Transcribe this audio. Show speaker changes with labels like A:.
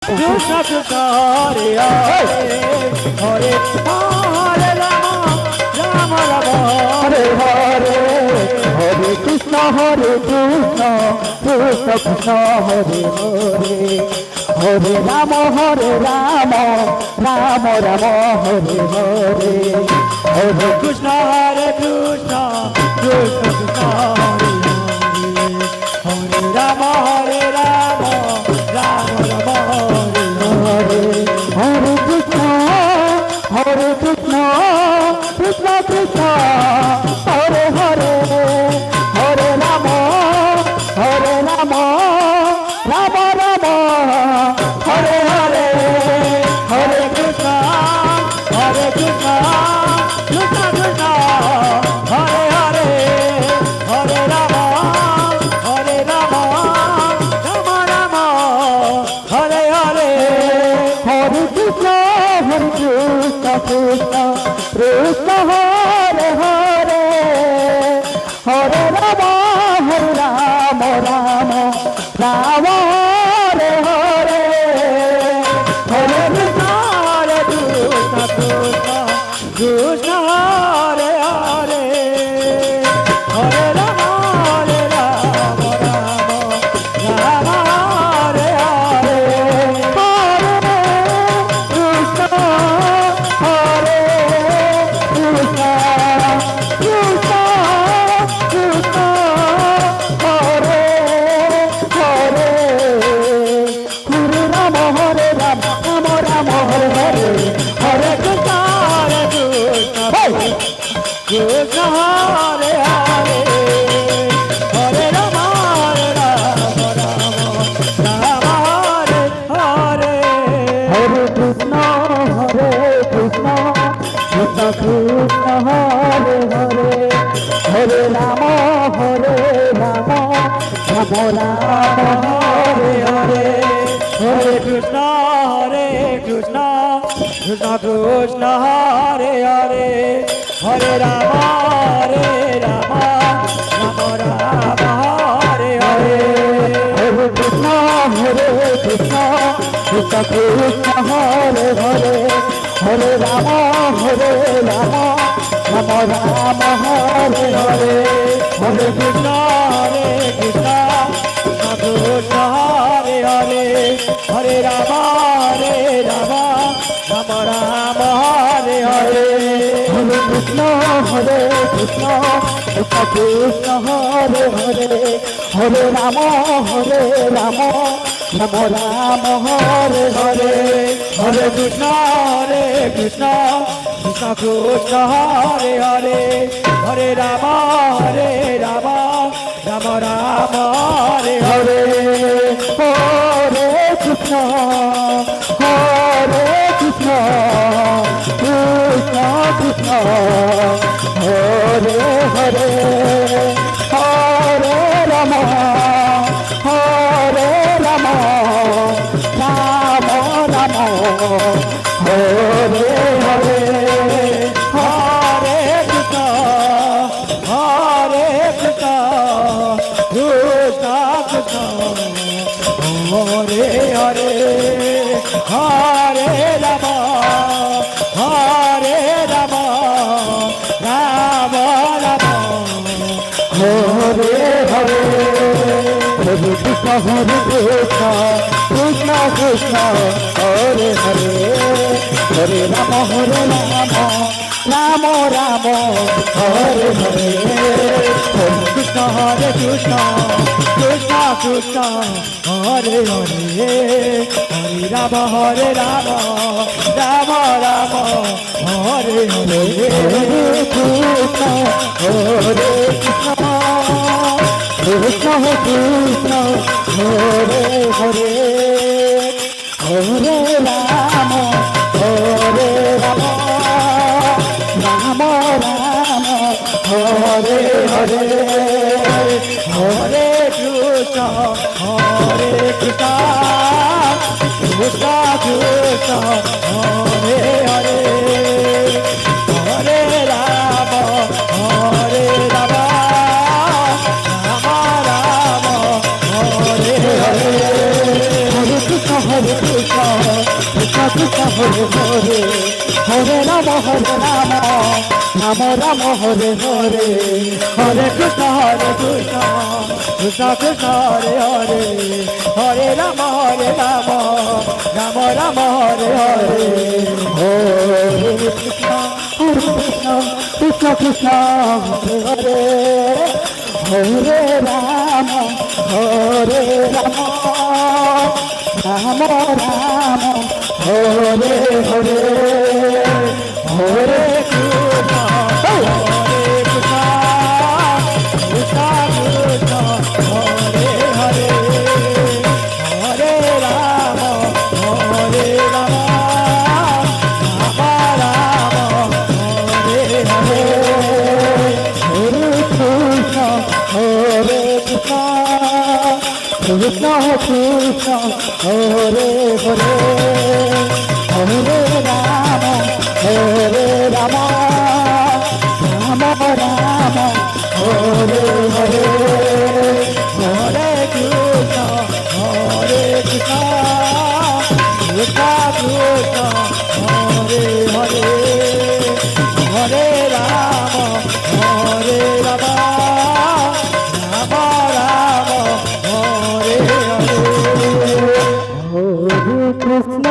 A: Krishna Krishna Hare Hare Hare Hare Ram Ram Ram Hare Hare Hare Krishna Krishna Krishna Hare Hare Hare Ram Ram Ram Hare Hare Hare Krishna Krishna Krishna Hare Hare Ram Ram Ram Hare Hare Krishna Krishna Krishna Hare Hare Hare Ram Ram Ram Hare Hare Hare Krishna Krishna Krishna Hare Hare Hare Ram Ram Ram Hare Hare Hare Krishna Krishna Krishna Hare Hare Hare Ram Ram Ram Ram Hare Hare Hare Krishna Krishna Krishna Hare Hare Hare Ram Ram Ram Hare Hare Hare Krishna Hare Krishna Krishna Krishna Hare Hare Hare Ram Ram Ram Hare Hare Hare Krishna Krishna Hare Hare Hare Ram Ram Ram Hare Hare Hare Krishna Krishna Krishna Krishna Hare Hare Hare Ram Ram Ram Hare Hare Hare Krishna Krishna Krishna Krishna Hare Hare Hare Ram Ram Ram Hare Hare Hare Krishna Krishna Krishna Krishna Hare Hare Hare Ram Ram Ram Hare Hare Hare Krishna Krishna Krishna Hare Hare Hare Ram Ram Ram Ram Hare Hare Hare Krishna Krishna Krishna Krishna Hare Hare Hare Ram Ram Ram Ram Hare Hare Hare Krishna Krishna Krishna Krishna Hare Hare Hare Ram Ram Ram Ram Hare Hare Hare Krishna Krishna Krishna Hare Hare Hare Ram Ram Ram Hare Hare Hare Krishna Krishna Krishna Hare Hare Hare Ram Ram Ram Ram Hare Hare Hare Krishna Krishna Krishna Hare Hare Hare Ram Ram Ram Hare Hare Hare Krishna Krishna Krishna Krishna Hare Hare Hare Ram Ram Ram Ram Hare Hare Hare Krishna Krishna Krishna Hare Hare Hare Ram Ram Ram Ram Hare Hare Hare Krishna Krishna Krishna Krishna Hare Hare Hare Ram Ram Ram Ram Hare Hare Hare Krishna Krishna Krishna Hare Hare Hare Ram Ram Ram Hare Hare Hare Krishna Krishna Krishna Hare Hare Hare Ram Ram Ram Hare Hare Hare Krishna Krishna Krishna Hare Hare Hare Ram Ram Ram Hare Hare Hare Krishna Krishna Krishna Hare Hare Hare Ram Ram Ram Hare Hare Hare Krishna Krishna Krishna Krishna Hare Hare Hare Ram Ram Ram Hare Hare Hare Krishna Krishna Krishna